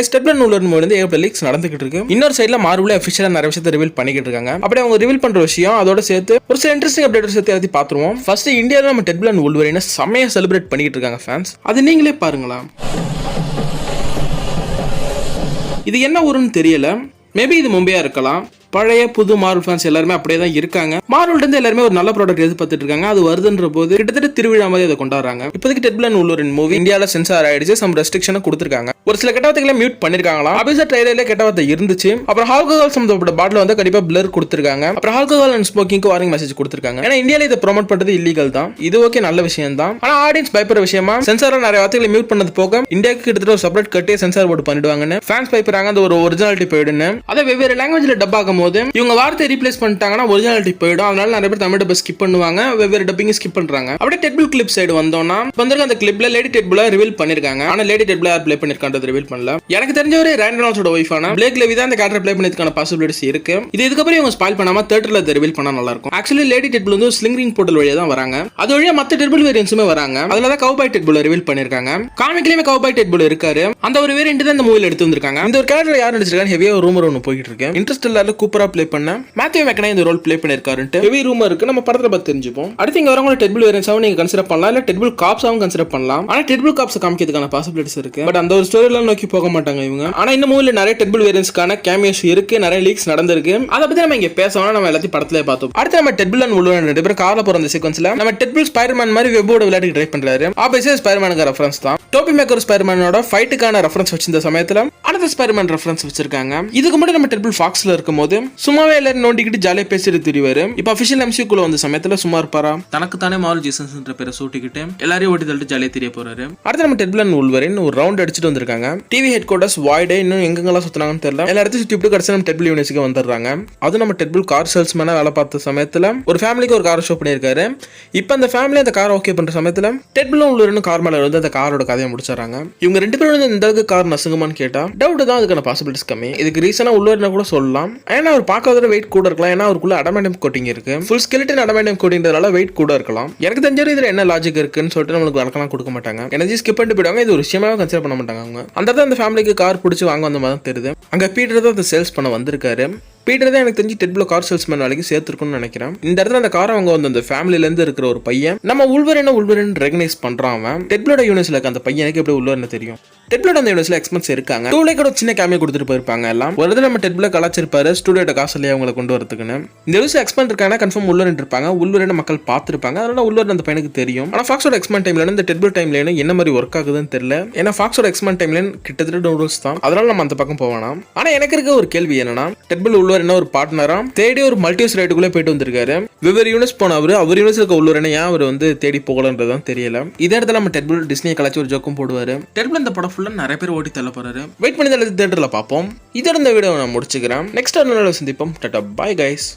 Stapler நூலர் மூலம் ஏகப்பட்ட leaks நடந்துகிட்டு இருக்கு. இன்னொரு சைடுல மார்வல் அஃபிஷியலா நிறைய விஷயத்தை ரிவீல் பண்ணிக்கிட்டு இருக்காங்க. அப்படியே அவங்க ரிவீல் பண்ற விஷயம் அதோட சேர்த்து ஒரு சில இன்ட்ரெஸ்டிங் அப்டேட் சேர்த்து எல்லாத்தையும் பார்த்துருவோம். ஃபர்ஸ்ட் இந்தியாவில் நம்ம டெட்புல் அண்ட் வூல்வரினை செமையா செலிப்ரேட் பண்ணிக்கிட்டு இருக்காங்க ஃபேன்ஸ். அது நீங்களே பாருங்களா. இது என்ன ஊருன்னு தெரியல. மேபி இது மும்பையா இருக்கலாம். பழைய புது மார்வல் ஃபேன்ஸ் எல்லாருமே அப்படியே தான் இருக்காங்க. மார்வல் இருந்து எல்லாருமே ஒரு நல்ல ப்ராடக்ட் எதிர்பார்த்துட்டு இருக்காங்க. அது வருதுன்ற போது கிட்டத்தட்ட திருவிழா மாதிரி அதை கொண்டாடுறாங்க. இப்போதைக்கு டெட்புல் அண்ட் வூல்வரின் மூவி இந்தியாவில் சென்சார் ஆயிடுச்சு. சம் ரெஸ்ட்ரிக்ஷனை கொடுத்துருக்காங்க. ஒரு சில கெட்ட வார்த்தைகளை மியூட் பண்ணிருக்காங்களா. அபிசா ட்ரைலர்ல கெட்ட வார்த்தை இருந்துச்சு. அப்புறம் ஆல்கஹால் சம்பந்தப்பட்ட பாட்டில் வந்து கண்டிப்பா பிளர் கொடுத்துருக்காங்க. அப்புறம் ஆல்கஹால் அண்ட் ஸ்மோக்கிங்க்கு வார்னிங் மெசேஜ் கொடுத்துருக்காங்க. ஏன்னா இந்தியாவில் இதை ப்ரோமோட் பண்றது இல்லீகல் தான். இது ஓகே, நல்ல விஷயம் தான். ஆனா ஆடியன்ஸ் பயப்படுற விஷயமா சென்சார்ல நிறைய வார்த்தைகளை மியூட் பண்ணது போக இந்தியாவுக்கு கிட்டத்தட்ட ஒரு செப்பரேட் கட்டே சென்சார் போர்டு பண்ணிடுவாங்கன்னு ஃபேன்ஸ் பயப்படுறாங்க. அந்த ஒரு ஒரிஜினாலிட்டி போயிடுன்னு. அதை வெவ்வேறு லாங்குவேஜ்ல டப் ஆகும் போது இவங்க வார்த்தை ரீப்ளேஸ் பண்ணிட்டாங்கன்னா ஒரிஜினாலிட்டி போயிடும். அதனால நிறைய பேர் தமிழ் டப் ஸ்கிப் பண்ணுவாங்க, வெவ்வேறு டப்பிங் ஸ்கிப் பண்றாங்க. அப்படியே டெட்புல் கிளிப் சைடு வந்தோம்னா வந்திருக்க அந்த கிளிப்ல லேடி டெட்புல ரிவீல் பண்ணிருக்காங்க. ஆனா லேடி டெட்புல யார் ப்ளே பண்ணிருக்கான்றது ரிவீல் பண்ணல. எனக்கு தெரிஞ்ச ஒரு ரேண்டனால்ஸோட ஒய்ஃபான பிளேக் லிவி தான் அந்த கேரக்டர் ப்ளே பண்ணதுக்கான பாசிபிலிட்டிஸ் இருக்கு. இது இதுக்கப்புறம் இவங்க ஸ்பாயில் பண்ணாம தியேட்டர்ல ரிவீல் பண்ணா நல்லா இருக்கும். ஆக்சுவலி லேடி டெட்புல் வந்து ஸ்லிங்கரிங் போர்ட்டல் வழியா தான் வராங்க. அது வழியா மத்த டெட்புல் வேரியன்ட்ஸுமே வராங்க. அதுல தான் கவுபாய் டெட்புல் ரிவீல் பண்ணிருக்காங்க. காமிக்லயுமே கவுபாய் டெட்புல் இருக்காரு. அந்த ஒரு வேரியன்ட் தான் இந்த மூவில எடுத்து வந்திருக்காங்க. இந்த ஒரு கேரக்டர் யார் நடிச்சிருக்காங்க ஹெவியா ஒரு ரூமர் ஒன்னு போயிட்டு இருக்கு. இன்ட்ரெஸ்டெல்லால கூப்பரா ப்ளே பண்ண மேத்யூ மெக்கனை இந்த ரோல் ப்ளே பண்ணிருக்காருன்ட்டு ஹெவி ரூமர் இருக்கு. நம்ம படத்துல பார்த்து தெரிஞ்சுப்போம். அடுத்து இங்க வரவங்க டெட்புல் வேரியன்ட்ஸாவும் நீங்க கன்சிடர் பண்ணலாம், இல்ல டெட்புல் காப்ஸாவும் கன்சிடர் பண்ணலாம். ஆனா டெட்புல் காப்ஸ் காமிக்கிறதுக்கான பாசிபிலிட்டிஸ் இருக்கு. பட் அந்த ஒரு ஸ்டோரி எல்லாம் நோக்கி போக மாட்டாங்க இவங்க. ஆனா இந்த மூவில நிறைய டெட்புல் வேரியன்ட்ஸ்க்கான கேமியோஸ் இருக்கு, நிறைய லீக்ஸ் நடந்திருக்கு. அதை பத்தி நம்ம இங்க பேசணும். நம்ம எல்லாத்தையும் படத்துல பார்த்தோம். அடுத்து நம்ம டெட்புல் அண்ட் வூல்வரின் ரெண்டு பேரும் கார்ல போற அந்த சீக்வன்ஸ்ல நம்ம டெட்புல் ஸ்பைடர்மேன் மாதிரி வெப்போட விளையாட்டு ட்ரை பண்றாரு. ஆபீஸே ஸ்பைடர்மேனுக்கு ரெஃபரன்ஸ் தான். டோபி மேக்கர் ஸ்பைடர்மேனோட ஃபைட்டுக்கான ரெஃபரன்ஸ் வச்சிருந்த சமயத்துல அடுத்த ஸ்பைடர்மேன் ரெஃபரன்ஸ் வச்சிருக்காங்க. இதுக்கு முன்னாடி நம்ம டெட்புல் ஃபாக்ஸ்ல இருக்கும்போது சும்மாவே எல்லாரும் நோண்டிக்கிட்டு ஜாலியா பேசிட்டு திரிவாரு. இப்ப அபிஷியல் எம்சியூக்குள்ள வந்த சமயத்துல சும்மா இருப்பாரா, தனக்கு தானே மார்வல் ஜீசன்ஸ்ன்ற பேரை சூட்டிக்கிட்டு எல்லாரையும் ஓட்டி தள்ளிட்டு ஜாலியா தெரிய போறாரு. அடுத்து நம்ம டெட்புல் அண்ட் வூல்வரின் ஒரு ரவுண்ட் அடிச்சுட்டு வந்திருக்காங்க. டிவி ஹெட் குவார்டர்ஸ் வாய்டே இன்னும் எங்கெங்கெல்லாம் சுத்தினாங்கன்னு தெரியல. எல்லா இடத்தையும் சுத்தி கடைசி நம்ம டெட்புல் யூனிவர்சிட்டிக்கு வந்துடுறாங்க. அது நம்ம டெட்புல் கார் சேல்ஸ்மேனா வேலை பார்த்த சமயத்துல ஒரு ஃபேமிலிக்கு ஒரு கார் ஷோ பண்ணியிருக்காரு. இப்ப அந்த ஃபேமிலி அந்த கார் ஓகே பண்ற சமயத்துல டெட்புல் வூல்வரின் கார் மேல வந்து அந்த காரோட கதையை முடிச்சாங்க. இவங்க ரெண்டு பேரும் இந்த அளவுக்கு கார் நசுங்குமான்னு கேட்டா டவுட் தான். அதுக்கான பாசிபிலிட்டிஸ் கம்மி. இதுக்கு ரீசனா வூல்வரின் கூட சொல்லலாம். ஏன்னா அவர் பார்க்காத வெயிட் கூட இருக்கலாம். ஏன்னா அவருக்குள்ள அடமாண்டியம் கோட்டிங் இருக்கு. ஃபுல் ஸ்கெலிட்டன் அடமாண்டியம் கோட்டிங்கிறதுனால வெயிட் கூட இருக்கலாம். எனக்கு தெரிஞ்ச இதுல என்ன லாஜிக் இருக்குன்னு சொல்லிட்டு நம்மளுக்கு வழக்கெல்லாம் கொடுக்க மாட்டாங்க. எனர்ஜி ஸ்கிப் பண்ணிட்டு போயிடுவாங்க. இது ஒரு விஷயமாவே கன்சிடர் பண்ண மாட்டாங்க அவங்க. அந்த ஃபேமிலிக்கு கார் பிடிச்சி வாங்க வந்த மாதிரி தெரியுது. அங்க பீட்டர் தான் அதை சேல்ஸ் பண்ண வந்திருக்காரு. பீட்டர் தான் எனக்கு தெரிஞ்சு டெட்புல் கார் சேல்ஸ்மேன் வேலைக்கு சேர்த்துருக்குன்னு நினைக்கிறேன். இந்த இடத்துல அந்த காரை அவங்க வந்து அந்த ஃபேமிலில இருந்து இருக்கிற ஒரு பையன் நம்ம வூல்வரின் ரெகனைஸ் பண்றான். அவன் டெட்புலோட யூனிவர்ஸ்ல இருக்க அந்த பையனுக்கு எப்படி வூல்வரின் தெரியும். டெட்புலோட அந்த யூனிவர்ஸ்ல எக்ஸ்பென்ஸ் இருக்காங்க. டூலே கூட சின்ன கேமியோ கொடுத்துட்டு போயிருப்பாங்க. எல்லாம் ஒரு இடத்துல நம்ம டெட்புல கலாச்சிருப்பாரு ஸ்டூடியோட காசுலயே அவங்களை கொண்டு வரதுக்குன்னு. இந்த யூனிவர்ஸ் எக்ஸ்பென்ட் இருக்காங்க. கன்ஃபார்ம் வூல்வரின் இருப்பாங்க. வூல்வரின் மக்கள் பார்த்துருப்பாங்க. அதனால வூல்வரின் அந்த பையனுக்கு தெரியும். ஆனா ஃபாக்ஸோட எக்ஸ்பென்ட் டைம்ல இந்த டெட்புல் டைம்ல என்ன மாதிரி ஒர்க் ஆகுதுன்னு தெரியல. ஏன்னா ஃபாக்ஸோட எக்ஸ்பென்ட் டைம்ல கிட்டத்தட்ட நூடுல்ஸ் தான். அதனால நம்ம அந்த பக்கம் போவேணாம். ஆனா எனக்கு இருக்க ஒரு கேள்வி என்னன்னா டெட்புல் வூல்வரின் ஒரு பார்ட்னர் தேடி ஒரு மல்டிவர்ஸ் ரைட்டுக்குள்ளே போயிட்டு வந்திருக்காரு. வெவ்வேறு யூனிவர்ஸ் போன அவர் யூனிவர்ஸ் இருக்க உள்ளூர் ஏன் அவர் வந்து தேடி போகலன்றதான் தெரியல. இதே இடத்துல நம்ம டெட்புல் டிஸ்னியை கலாச்சி ஒரு ஜோக்கும் போடுவாரு. டெட்புல் இந்த படம் ஃபுல்லா நிறைய பேர் ஓட்டி தள்ள போறாரு. வெயிட் பண்ணி தியேட்டர்ல பார்ப்போம். இதோட இந்த வீடியோ நான் முடிச்சுக்கிறேன். நெக்ஸ்ட் ஒரு நாள் சந்திப்போம். Tata bye guys.